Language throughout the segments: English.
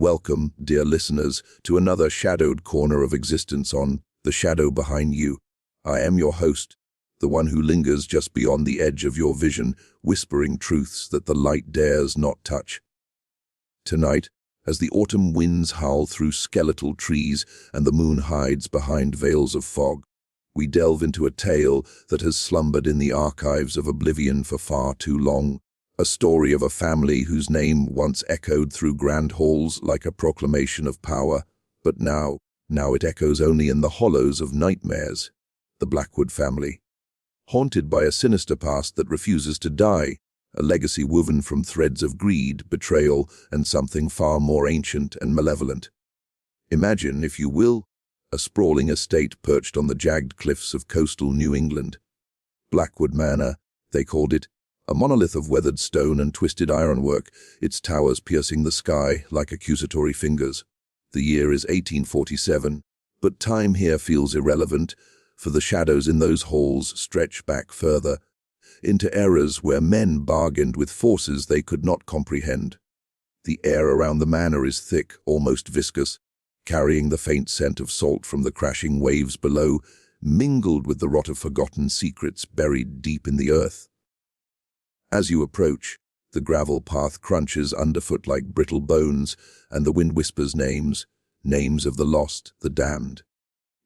Welcome, dear listeners, to another shadowed corner of existence on The Shadow Behind You. I am your host, the one who lingers just beyond the edge of your vision, whispering truths that the light dares not touch. Tonight, as the autumn winds howl through skeletal trees and the moon hides behind veils of fog, we delve into a tale that has slumbered in the archives of oblivion for far too long. A story of a family whose name once echoed through grand halls like a proclamation of power, but now it echoes only in the hollows of nightmares. The Blackwood family. Haunted by a sinister past that refuses to die, a legacy woven from threads of greed, betrayal, and something far more ancient and malevolent. Imagine, if you will, a sprawling estate perched on the jagged cliffs of coastal New England. Blackwood Manor, they called it, a monolith of weathered stone and twisted ironwork, its towers piercing the sky like accusatory fingers. The year is 1847, but time here feels irrelevant, for the shadows in those halls stretch back further, into eras where men bargained with forces they could not comprehend. The air around the manor is thick, almost viscous, carrying the faint scent of salt from the crashing waves below, mingled with the rot of forgotten secrets buried deep in the earth. As you approach, the gravel path crunches underfoot like brittle bones, and the wind whispers names of the lost, the damned.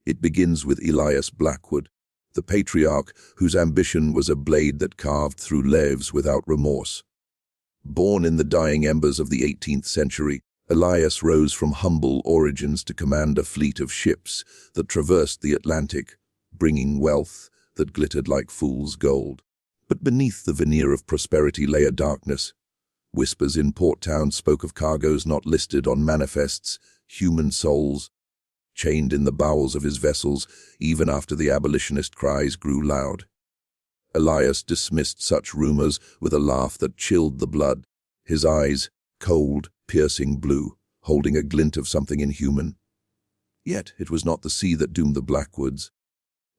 It begins with Elias Blackwood, the patriarch whose ambition was a blade that carved through lives without remorse. Born in the dying embers of the 18th century, Elias rose from humble origins to command a fleet of ships that traversed the Atlantic, bringing wealth that glittered like fool's gold. But beneath the veneer of prosperity lay a darkness. Whispers in port towns spoke of cargoes not listed on manifests, human souls, chained in the bowels of his vessels, even after the abolitionist cries grew loud. Elias dismissed such rumors with a laugh that chilled the blood, his eyes, cold, piercing blue, holding a glint of something inhuman. Yet it was not the sea that doomed the Blackwoods,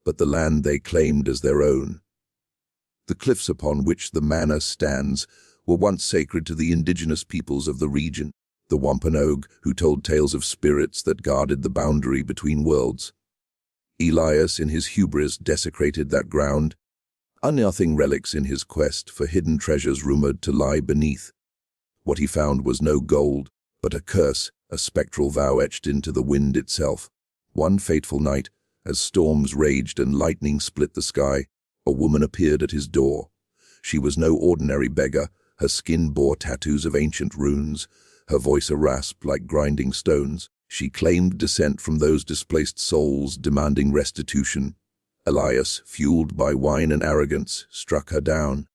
but the land they claimed as their own. The cliffs upon which the manor stands were once sacred to the indigenous peoples of the region, the Wampanoag, who told tales of spirits that guarded the boundary between worlds. Elias, in his hubris, desecrated that ground, unearthing relics in his quest for hidden treasures rumored to lie beneath. What he found was no gold, but a curse, a spectral vow etched into the wind itself. One fateful night, as storms raged and lightning split the sky, a woman appeared at his door. She was no ordinary beggar. Her skin bore tattoos of ancient runes, her voice a rasp like grinding stones. She claimed descent from those displaced souls demanding restitution. Elias, fueled by wine and arrogance, struck her down,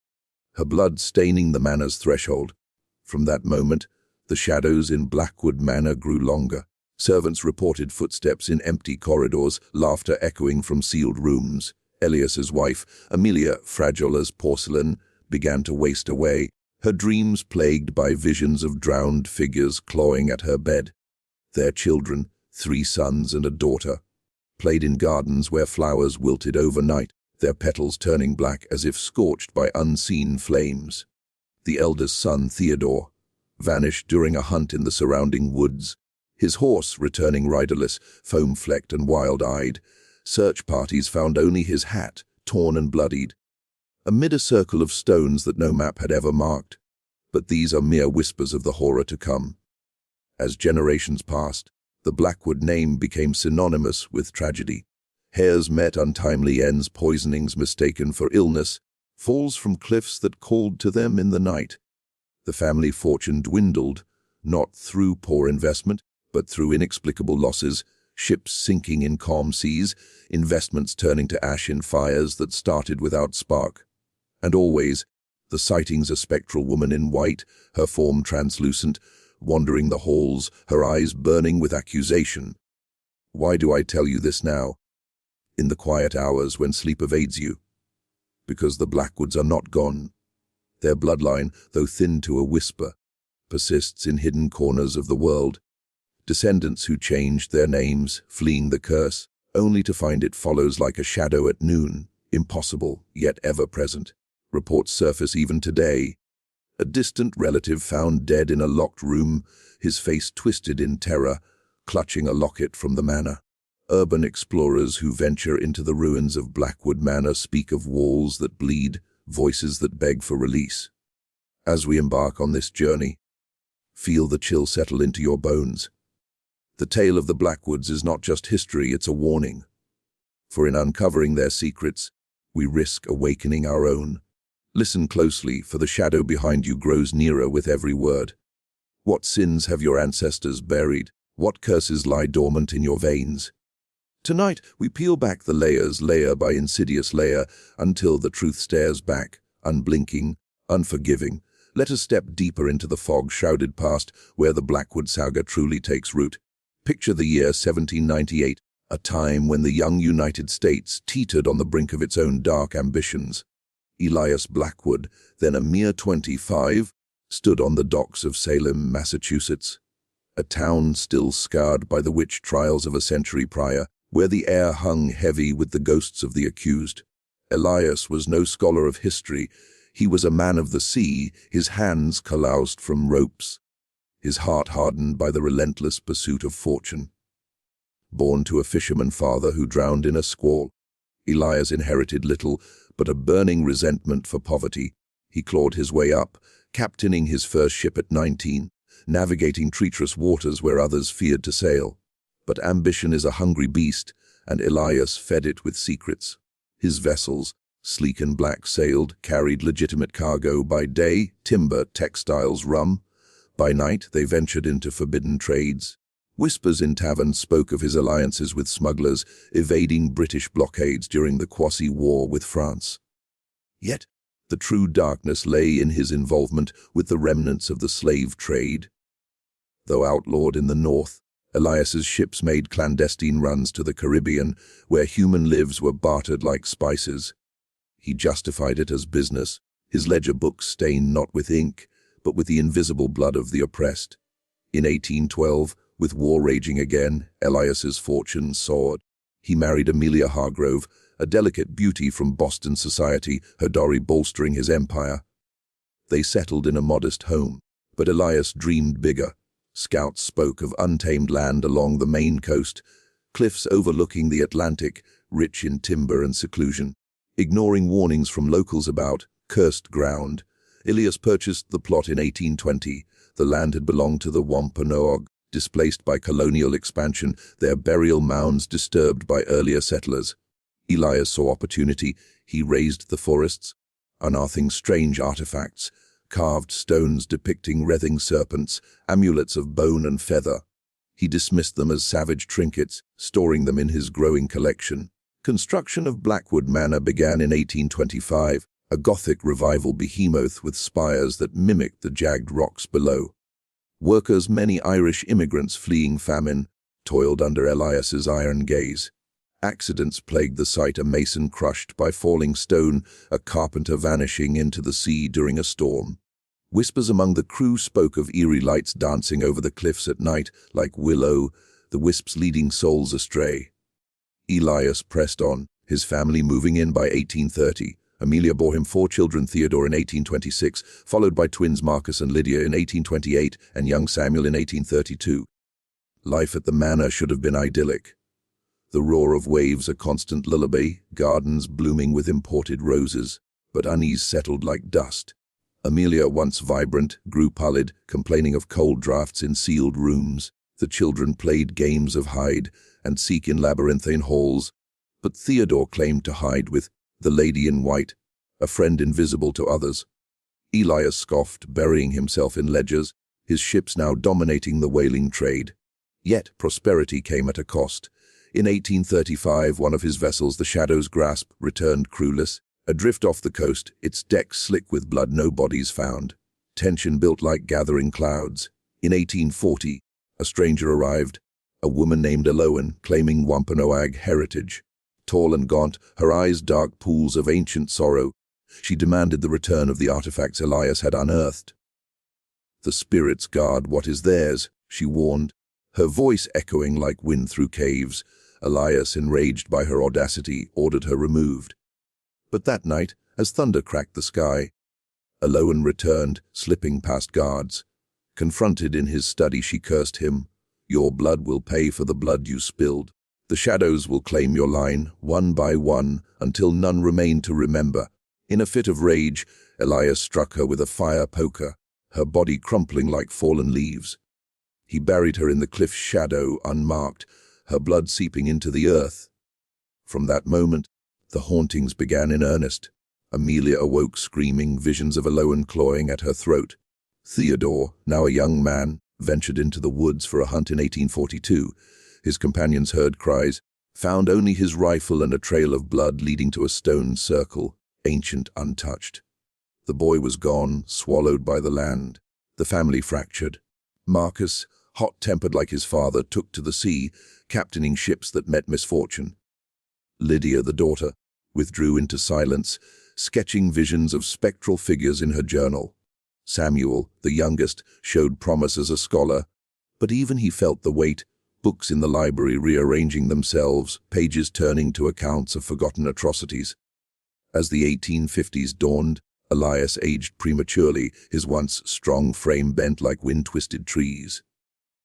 her blood staining the manor's threshold. From that moment, the shadows in Blackwood Manor grew longer. Servants reported footsteps in empty corridors, laughter echoing from sealed rooms. Elias's wife, Amelia, fragile as porcelain, began to waste away, her dreams plagued by visions of drowned figures clawing at her bed. Their children, 3 sons and a daughter, played in gardens where flowers wilted overnight, their petals turning black as if scorched by unseen flames. The eldest son, Theodore, vanished during a hunt in the surrounding woods, his horse returning riderless, foam-flecked and wild-eyed. Search parties found only his hat, torn and bloodied, amid a circle of stones that no map had ever marked. But these are mere whispers of the horror to come. As generations passed, the Blackwood name became synonymous with tragedy. Heirs met untimely ends, poisonings mistaken for illness, falls from cliffs that called to them in the night. The family fortune dwindled, not through poor investment, but through inexplicable losses, ships sinking in calm seas, investments turning to ash in fires that started without spark. And always, the sightings a spectral woman in white, her form translucent, wandering the halls, her eyes burning with accusation. Why do I tell you this now? In the quiet hours when sleep evades you. Because the Blackwoods are not gone. Their bloodline, though thin to a whisper, persists in hidden corners of the world. Descendants who changed their names, fleeing the curse, only to find it follows like a shadow at noon, impossible, yet ever present. Reports surface even today. A distant relative found dead in a locked room, his face twisted in terror, clutching a locket from the manor. Urban explorers who venture into the ruins of Blackwood Manor speak of walls that bleed, voices that beg for release. As we embark on this journey, feel the chill settle into your bones. The tale of the Blackwoods is not just history, it's a warning. For in uncovering their secrets, we risk awakening our own. Listen closely, for the shadow behind you grows nearer with every word. What sins have your ancestors buried? What curses lie dormant in your veins? Tonight, we peel back the layers, layer by insidious layer, until the truth stares back, unblinking, unforgiving. Let us step deeper into the fog-shrouded past, where the Blackwood saga truly takes root. Picture the year 1798, a time when the young United States teetered on the brink of its own dark ambitions. Elias Blackwood, then a mere 25, stood on the docks of Salem, Massachusetts, a town still scarred by the witch trials of a century prior, where the air hung heavy with the ghosts of the accused. Elias was no scholar of history. He was a man of the sea, his hands calloused from ropes, his heart hardened by the relentless pursuit of fortune. Born to a fisherman father who drowned in a squall, Elias inherited little but a burning resentment for poverty. He clawed his way up, captaining his first ship at 19, navigating treacherous waters where others feared to sail. But ambition is a hungry beast, and Elias fed it with secrets. His vessels, sleek and black-sailed, carried legitimate cargo. By day, timber, textiles, rum. By night, they ventured into forbidden trades. Whispers in taverns spoke of his alliances with smugglers, evading British blockades during the Quasi War with France. Yet, the true darkness lay in his involvement with the remnants of the slave trade. Though outlawed in the north, Elias's ships made clandestine runs to the Caribbean, where human lives were bartered like spices. He justified it as business, his ledger books stained not with ink, but with the invisible blood of the oppressed. In 1812, with war raging again, Elias's fortune soared. He married Amelia Hargrove, a delicate beauty from Boston society, her dowry bolstering his empire. They settled in a modest home, but Elias dreamed bigger. Scouts spoke of untamed land along the Maine coast, cliffs overlooking the Atlantic, rich in timber and seclusion. Ignoring warnings from locals about cursed ground, Elias purchased the plot in 1820. The land had belonged to the Wampanoag, displaced by colonial expansion, their burial mounds disturbed by earlier settlers. Elias saw opportunity. He razed the forests, unearthing strange artifacts, carved stones depicting writhing serpents, amulets of bone and feather. He dismissed them as savage trinkets, storing them in his growing collection. Construction of Blackwood Manor began in 1825, a Gothic revival behemoth with spires that mimicked the jagged rocks below. Workers, many Irish immigrants fleeing famine, toiled under Elias's iron gaze. Accidents plagued the site: a mason crushed by falling stone, a carpenter vanishing into the sea during a storm. Whispers among the crew spoke of eerie lights dancing over the cliffs at night, like willow, the wisps leading souls astray. Elias pressed on, his family moving in by 1830. Amelia bore him 4 children: Theodore in 1826, followed by twins Marcus and Lydia in 1828, and young Samuel in 1832. Life at the manor should have been idyllic. The roar of waves a constant lullaby, gardens blooming with imported roses, but unease settled like dust. Amelia, once vibrant, grew pallid, complaining of cold draughts in sealed rooms. The children played games of hide and seek in labyrinthine halls, but Theodore claimed to hide with the lady in white, a friend invisible to others. Elias scoffed, burying himself in ledgers, his ships now dominating the whaling trade. Yet prosperity came at a cost. In 1835, one of his vessels, the Shadow's Grasp, returned crewless, adrift off the coast, its decks slick with blood, no bodies found. Tension built like gathering clouds. In 1840, a stranger arrived, a woman named Eloan, claiming Wampanoag heritage. Tall and gaunt, her eyes dark pools of ancient sorrow, she demanded the return of the artifacts Elias had unearthed. "The spirits guard what is theirs," she warned, her voice echoing like wind through caves. Elias, enraged by her audacity, ordered her removed. But that night, as thunder cracked the sky, Aloan returned, slipping past guards. Confronted in his study, she cursed him. Your blood will pay for the blood you spilled. The shadows will claim your line, one by one, until none remain to remember. In a fit of rage, Elias struck her with a fire poker, her body crumpling like fallen leaves. He buried her in the cliff's shadow, unmarked, her blood seeping into the earth. From that moment, the hauntings began in earnest. Amelia awoke screaming, visions of Aloan clawing at her throat. Theodore, now a young man, ventured into the woods for a hunt in 1842. His companions heard cries, found only his rifle and a trail of blood leading to a stone circle, ancient, untouched. The boy was gone, swallowed by the land. The family fractured. Marcus, hot-tempered like his father, took to the sea, captaining ships that met misfortune. Lydia, the daughter, withdrew into silence, sketching visions of spectral figures in her journal. Samuel, the youngest, showed promise as a scholar, but even he felt the weight, books in the library rearranging themselves, pages turning to accounts of forgotten atrocities. As the 1850s dawned, Elias aged prematurely, his once strong frame bent like wind-twisted trees.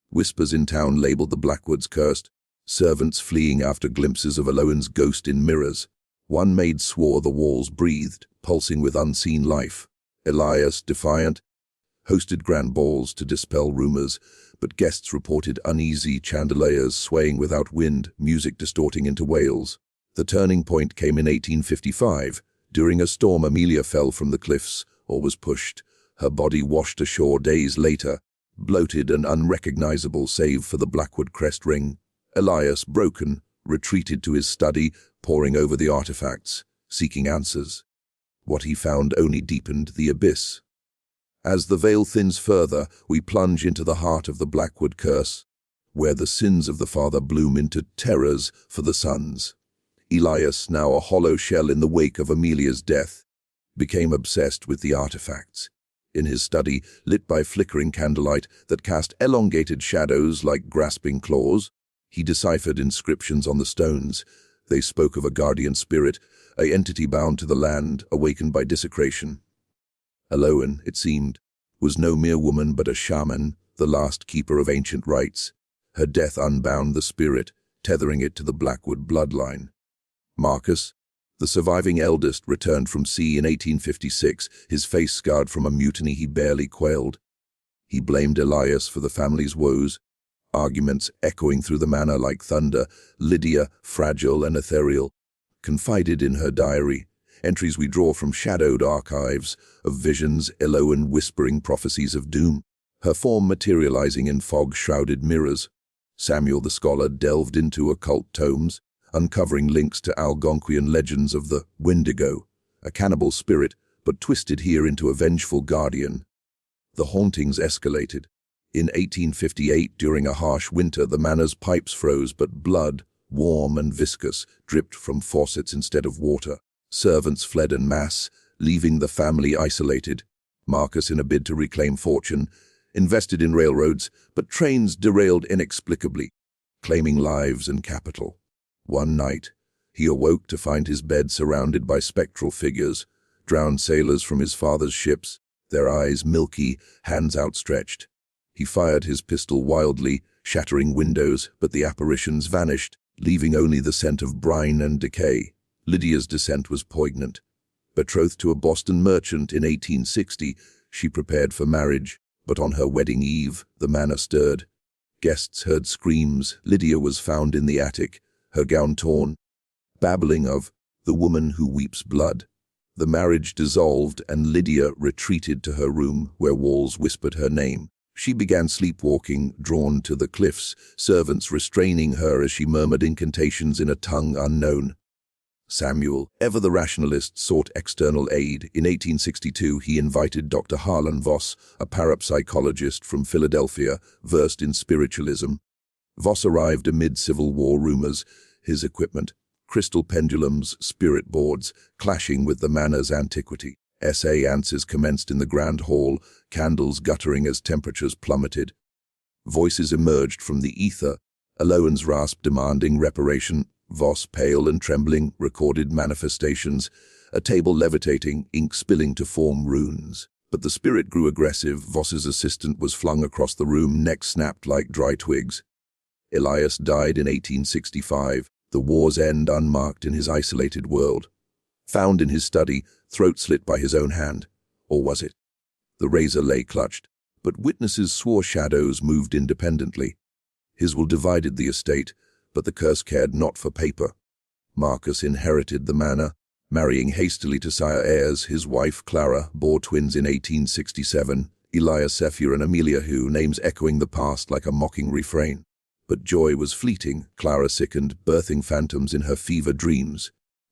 Whispers in town labeled the Blackwoods cursed, servants fleeing after glimpses of Aloan's ghost in mirrors. One maid swore the walls breathed, pulsing with unseen life. Elias, defiant, hosted grand balls to dispel rumors, but guests reported uneasy chandeliers swaying without wind, music distorting into wails. The turning point came in 1855. During a storm, Amelia fell from the cliffs, or was pushed. Her body washed ashore days later, bloated and unrecognizable save for the Blackwood crest ring. Elias, broken, retreated to his study, poring over the artifacts, seeking answers. What he found only deepened the abyss. As the veil thins further, we plunge into the heart of the Blackwood curse, where the sins of the father bloom into terrors for the sons. Elias, now a hollow shell in the wake of Amelia's death, became obsessed with the artifacts. In his study, lit by flickering candlelight that cast elongated shadows like grasping claws, he deciphered inscriptions on the stones. They spoke of a guardian spirit, an entity bound to the land, awakened by desecration. Aloan, it seemed, was no mere woman but a shaman, the last keeper of ancient rites. Her death unbound the spirit, tethering it to the Blackwood bloodline. Marcus, the surviving eldest, returned from sea in 1856, his face scarred from a mutiny he barely quelled. He blamed Elias for the family's woes, arguments echoing through the manor like thunder. Lydia, fragile and ethereal, confided in her diary, entries we draw from shadowed archives of visions, Aloan whispering prophecies of doom, her form materializing in fog-shrouded mirrors. Samuel the scholar delved into occult tomes, uncovering links to Algonquian legends of the Wendigo, a cannibal spirit, but twisted here into a vengeful guardian. The hauntings escalated. In 1858, during a harsh winter, the manor's pipes froze, but blood, warm and viscous, dripped from faucets instead of water. Servants fled en masse, leaving the family isolated. Marcus, in a bid to reclaim fortune, invested in railroads, but trains derailed inexplicably, claiming lives and capital. One night, he awoke to find his bed surrounded by spectral figures, drowned sailors from his father's ships, their eyes milky, hands outstretched. He fired his pistol wildly, shattering windows, but the apparitions vanished, leaving only the scent of brine and decay. Lydia's descent was poignant. Betrothed to a Boston merchant in 1860, she prepared for marriage, but on her wedding eve, the manor stirred. Guests heard screams. Lydia was found in the attic, her gown torn, babbling of the woman who weeps blood. The marriage dissolved, and Lydia retreated to her room, where walls whispered her name. She began sleepwalking, drawn to the cliffs, servants restraining her as she murmured incantations in a tongue unknown. Samuel, ever the rationalist, sought external aid. In 1862, he invited Dr. Harlan Voss, a parapsychologist from Philadelphia, versed in spiritualism. Voss arrived amid Civil War rumors, his equipment, crystal pendulums, spirit boards, clashing with the manor's antiquity. Seances commenced in the grand hall, candles guttering as temperatures plummeted. Voices emerged from the ether, Aloan's rasp demanding reparation. Voss, pale and trembling, recorded manifestations, a table levitating, ink spilling to form runes. But the spirit grew aggressive. Voss's assistant was flung across the room, neck snapped like dry twigs. Elias died in 1865, the war's end unmarked in his isolated world. Found in his study, throat slit by his own hand. Or was it? The razor lay clutched, but witnesses swore shadows moved independently. His will divided the estate, but the curse cared not for paper. Marcus inherited the manor, marrying hastily to sire heirs. His wife, Clara, bore twins in 1867, Elias Sephir and Amelia, who names echoing the past like a mocking refrain. But joy was fleeting. Clara sickened, birthing phantoms in her fever dreams.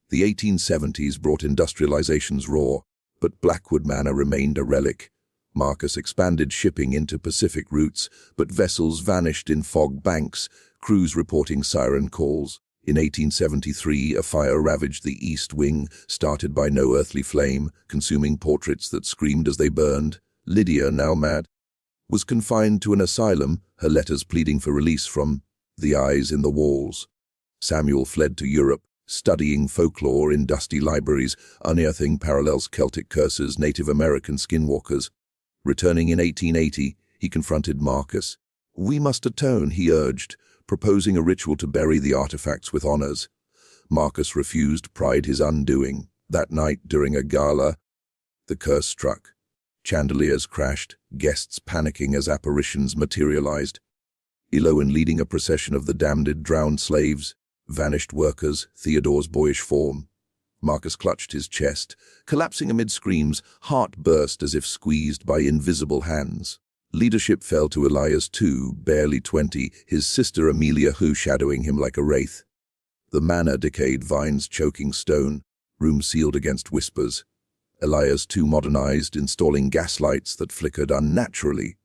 The 1870s brought industrialization's roar, but Blackwood Manor remained a relic. Marcus expanded shipping into Pacific routes, but vessels vanished in fog banks, crews reporting siren calls. In 1873, a fire ravaged the East Wing, started by no earthly flame, consuming portraits that screamed as they burned. Lydia, now mad, was confined to an asylum, her letters pleading for release from the eyes in the walls. Samuel fled to Europe, studying folklore in dusty libraries, unearthing parallels, Celtic curses, Native American skinwalkers. Returning in 1880, he confronted Marcus. "We must atone," he urged, proposing a ritual to bury the artifacts with honors. Marcus refused, pride his undoing. That night, during a gala, the curse struck. Chandeliers crashed, guests panicking as apparitions materialized. Eloin leading a procession of the damned, drowned slaves, vanished workers, Theodore's boyish form. Marcus clutched his chest, collapsing amid screams, heart burst as if squeezed by invisible hands. Leadership fell to Elias too, barely 20, his sister Amelia who shadowing him like a wraith. The manor decayed, vines choking stone, rooms sealed against whispers. Elias too modernized, installing gaslights that flickered unnaturally.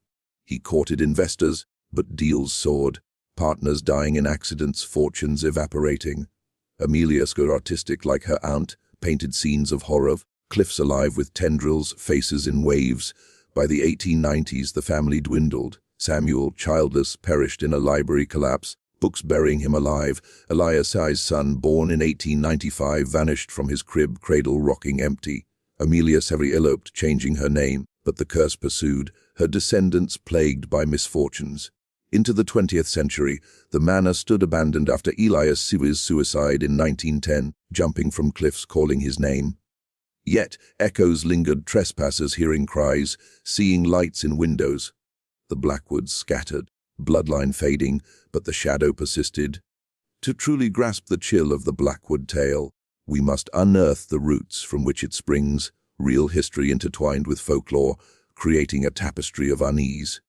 He courted investors, but deals soared, partners dying in accidents, fortunes evaporating. Amelia, scored artistic like her aunt, painted scenes of horror, cliffs alive with tendrils, faces in waves. By the 1890s, the family dwindled. Samuel, childless, perished in a library collapse, books burying him alive. Elias's son, born in 1895, vanished from his crib, cradle rocking empty. Amelia Severy eloped, changing her name, but the curse pursued, her descendants plagued by misfortunes. Into the 20th century, the manor stood abandoned after Elias Severy's suicide in 1910, jumping from cliffs calling his name. Yet echoes lingered, trespassers hearing cries, seeing lights in windows. The Blackwoods scattered, bloodline fading, but the shadow persisted. To truly grasp the chill of the Blackwood tale, we must unearth the roots from which it springs, real history intertwined with folklore, creating a tapestry of unease.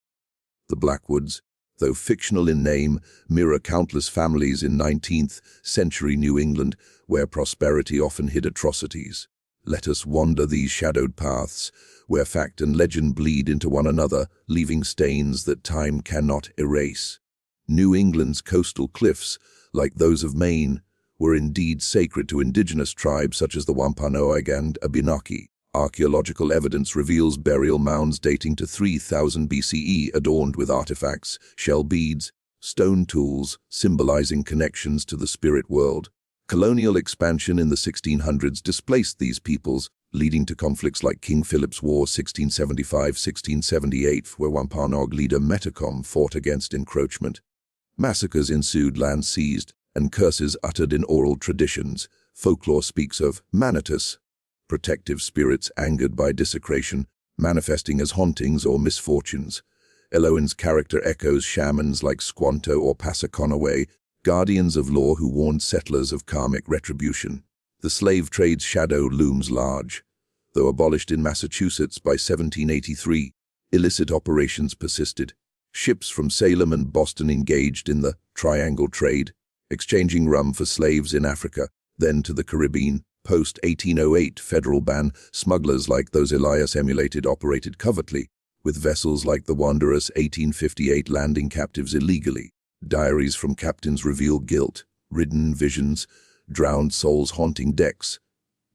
The Blackwoods, though fictional in name, mirror countless families in 19th century New England, where prosperity often hid atrocities. Let us wander these shadowed paths, where fact and legend bleed into one another, leaving stains that time cannot erase. New England's coastal cliffs, like those of Maine, were indeed sacred to indigenous tribes such as the Wampanoag and Abenaki. Archaeological evidence reveals burial mounds dating to 3000 BCE adorned with artifacts, shell beads, stone tools, symbolizing connections to the spirit world. Colonial expansion in the 1600s displaced these peoples, leading to conflicts like King Philip's War 1675-1678, where Wampanoag leader Metacom fought against encroachment. Massacres ensued, land seized, and curses uttered in oral traditions. Folklore speaks of Manitus, protective spirits angered by desecration, manifesting as hauntings or misfortunes. Eloin's character echoes shamans like Squanto or Passaconaway, guardians of law who warned settlers of karmic retribution. The slave trade's shadow looms large. Though abolished in Massachusetts by 1783, illicit operations persisted. Ships from Salem and Boston engaged in the triangle trade, exchanging rum for slaves in Africa, then to the Caribbean. Post-1808 federal ban, smugglers like those Elias emulated operated covertly, with vessels like the Wanderer's 1858 landing captives illegally. Diaries from captains reveal guilt-ridden visions, drowned souls haunting decks,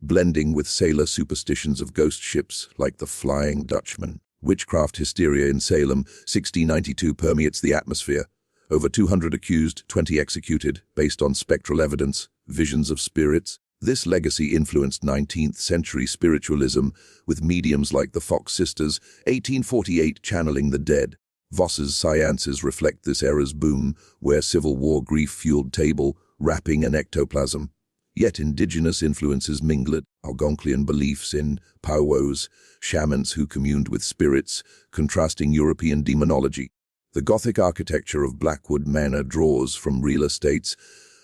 blending with sailor superstitions of ghost ships like the Flying Dutchman. Witchcraft hysteria in Salem, 1692, permeates the atmosphere. Over 200 accused, 20 executed, based on spectral evidence, visions of spirits. This legacy influenced 19th century spiritualism, with mediums like the Fox Sisters, 1848 channeling the dead. Voss's seances reflect this era's boom, where Civil War grief fueled table, rapping and ectoplasm. Yet indigenous influences mingled, Algonquian beliefs in powwows, shamans who communed with spirits, contrasting European demonology. The Gothic architecture of Blackwood Manor draws from real estates,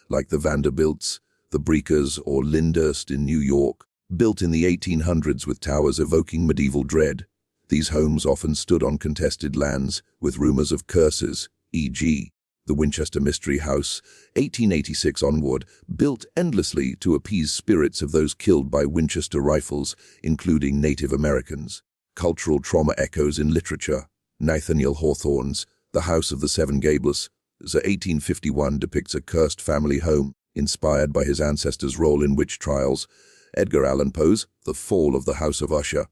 like the Vanderbilts, the Breakers or Lyndhurst in New York, built in the 1800s with towers evoking medieval dread. These homes often stood on contested lands, with rumors of curses, e.g., the Winchester Mystery House, 1886 onward, built endlessly to appease spirits of those killed by Winchester rifles, including Native Americans. Cultural trauma echoes in literature. Nathaniel Hawthorne's The House of the Seven Gables, 1851, depicts a cursed family home, inspired by his ancestors' role in witch trials. Edgar Allan Poe's The Fall of the House of Usher,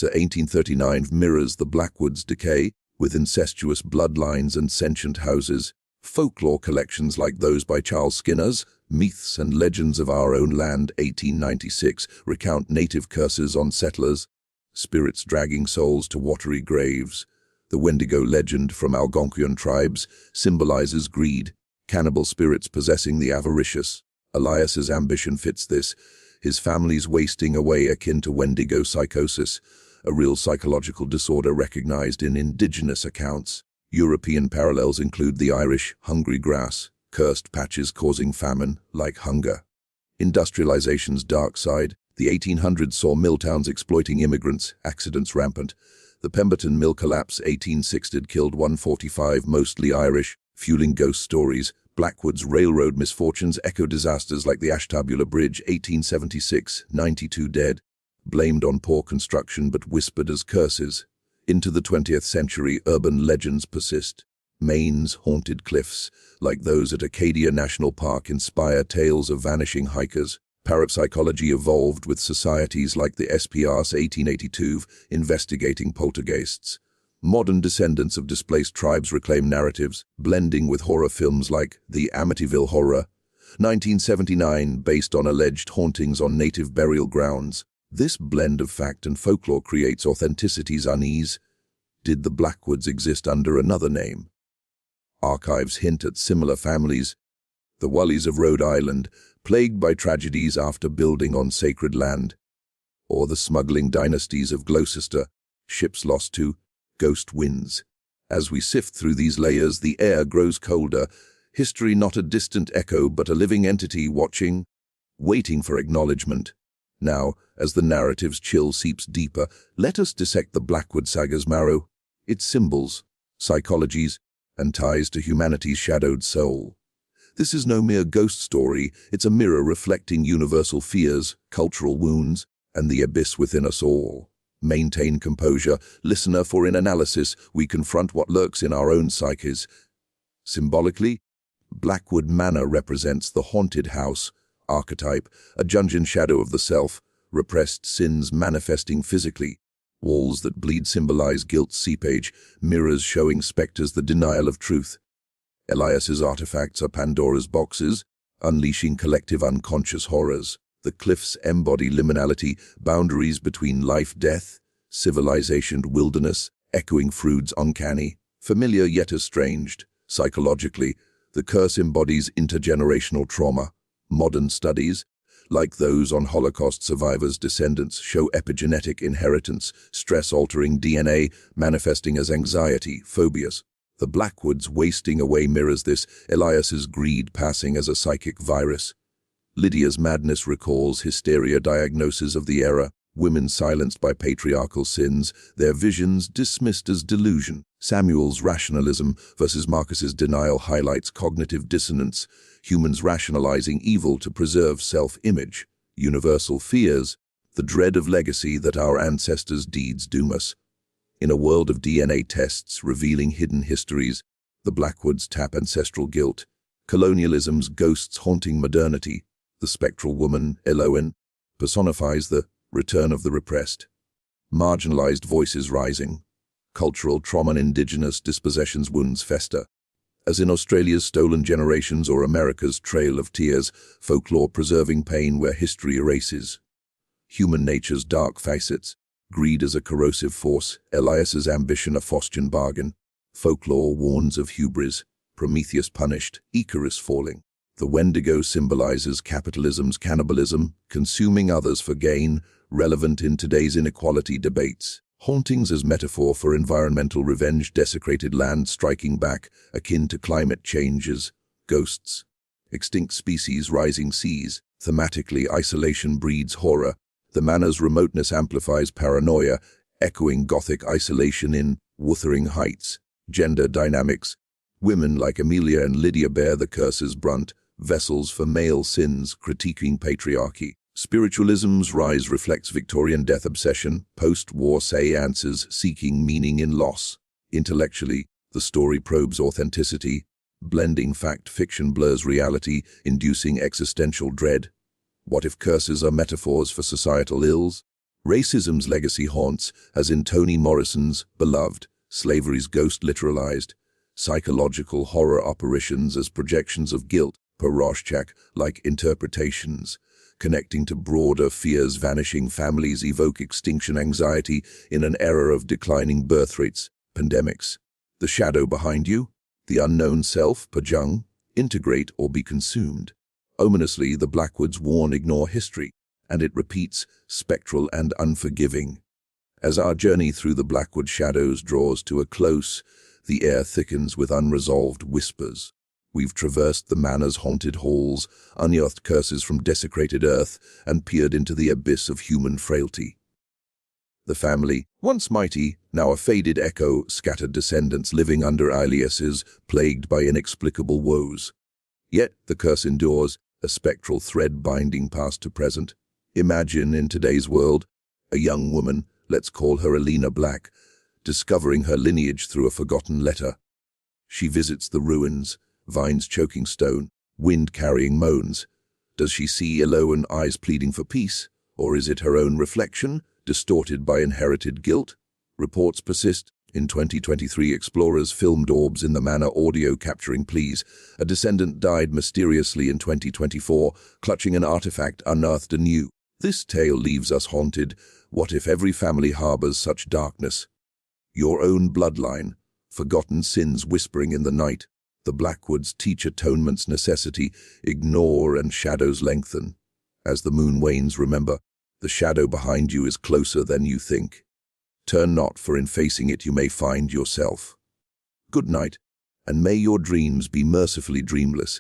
1839, mirrors the Blackwood's decay, with incestuous bloodlines and sentient houses. Folklore collections like those by Charles Skinner's Myths and Legends of Our Own Land, 1896, recount native curses on settlers, spirits dragging souls to watery graves. The Wendigo legend from Algonquian tribes symbolizes greed, cannibal spirits possessing the avaricious. Elias's ambition fits this, his family's wasting away akin to Wendigo psychosis, a real psychological disorder recognized in indigenous accounts. European parallels include the Irish hungry grass, cursed patches causing famine, like hunger. Industrialization's dark side. The 1800s saw mill towns exploiting immigrants, accidents rampant. The Pemberton Mill collapse, 1860, killed 145, mostly Irish, fueling ghost stories. Blackwood's railroad misfortunes echo disasters like the Ashtabula Bridge, 1876, 92 dead, blamed on poor construction but whispered as curses. Into the 20th century, urban legends persist. Maine's haunted cliffs, like those at Acadia National Park, inspire tales of vanishing hikers. Parapsychology evolved with societies like the SPR's 1882 investigating poltergeists. Modern descendants of displaced tribes reclaim narratives, blending with horror films like The Amityville Horror, 1979, based on alleged hauntings on native burial grounds. This blend of fact and folklore creates authenticity's unease. Did the Blackwoods exist under another name? Archives hint at similar families. The Wullies of Rhode Island, plagued by tragedies after building on sacred land. Or the smuggling dynasties of Gloucester, ships lost to ghost winds. As we sift through these layers, the air grows colder. History not a distant echo, but a living entity watching, waiting for acknowledgement. Now, as the narrative's chill seeps deeper, let us dissect the Blackwood saga's marrow, its symbols, psychologies, and ties to humanity's shadowed soul. This is no mere ghost story, it's a mirror reflecting universal fears, cultural wounds, and the abyss within us all. Maintain composure, listener, for in analysis we confront what lurks in our own psyches. Symbolically, Blackwood Manor represents the haunted house archetype, a dungeon shadow of the self, repressed sins manifesting physically. Walls that bleed symbolize guilt's seepage, mirrors showing specters the denial of truth. Elias's artifacts are Pandora's boxes, unleashing collective unconscious horrors. The cliffs embody liminality, boundaries between life-death, civilization-wilderness, echoing Freud's uncanny, familiar yet estranged. Psychologically, the curse embodies intergenerational trauma. Modern studies, like those on Holocaust survivors' descendants, show epigenetic inheritance, stress-altering DNA manifesting as anxiety, phobias. The Blackwood's wasting away mirrors this, Elias's greed passing as a psychic virus. Lydia's madness recalls hysteria diagnoses of the era, women silenced by patriarchal sins, their visions dismissed as delusion. Samuel's rationalism versus Marcus's denial highlights cognitive dissonance, humans rationalizing evil to preserve self-image. Universal fears, the dread of legacy that our ancestors' deeds doom us. In a world of DNA tests revealing hidden histories, the Blackwoods tap ancestral guilt. Colonialism's ghosts haunting modernity. The spectral woman, Eloin, personifies the return of the repressed. Marginalized voices rising. Cultural trauma and indigenous dispossessions wounds fester. As in Australia's Stolen Generations or America's Trail of Tears, folklore preserving pain where history erases. Human nature's dark facets, greed as a corrosive force, Elias's ambition a Faustian bargain. Folklore warns of hubris, Prometheus punished, Icarus falling. The Wendigo symbolizes capitalism's cannibalism, consuming others for gain, relevant in today's inequality debates. Hauntings as metaphor for environmental revenge, desecrated land striking back, akin to climate changes. Ghosts, extinct species, rising seas. Thematically, isolation breeds horror. The manor's remoteness amplifies paranoia, echoing Gothic isolation in Wuthering Heights. Gender dynamics. Women like Amelia and Lydia bear the curse's brunt, vessels for male sins, critiquing patriarchy. Spiritualism's rise reflects Victorian death obsession, post-war seances seeking meaning in loss. Intellectually, the story probes authenticity, blending fact-fiction blurs reality, inducing existential dread. What if curses are metaphors for societal ills? Racism's legacy haunts, as in Toni Morrison's Beloved, slavery's ghost literalized. Psychological horror apparitions as projections of guilt, per Rorschach-like interpretations. Connecting to broader fears, vanishing families evoke extinction anxiety in an era of declining birth rates, pandemics. The shadow behind you, the unknown self, Pajung, integrate or be consumed. Ominously, the Blackwoods warn ignore history, and it repeats, spectral and unforgiving. As our journey through the Blackwood shadows draws to a close, the air thickens with unresolved whispers. We've traversed the manor's haunted halls, unearthed curses from desecrated earth, and peered into the abyss of human frailty. The family, once mighty, now a faded echo, scattered descendants living under aliases, plagued by inexplicable woes. Yet the curse endures, a spectral thread binding past to present. Imagine, in today's world, a young woman, let's call her Alina Black, discovering her lineage through a forgotten letter. She visits the ruins, vines choking stone, wind carrying moans. Does she see Eloan eyes pleading for peace, or is it her own reflection, distorted by inherited guilt? Reports persist. In 2023, explorers filmed orbs in the manor, audio capturing pleas. A descendant died mysteriously in 2024, clutching an artifact unearthed anew. This tale leaves us haunted. What if every family harbors such darkness? Your own bloodline, forgotten sins whispering in the night. The Blackwoods teach atonement's necessity, ignore and shadows lengthen. As the moon wanes, remember, the shadow behind you is closer than you think. Turn not, for in facing it you may find yourself. Good night, and may your dreams be mercifully dreamless.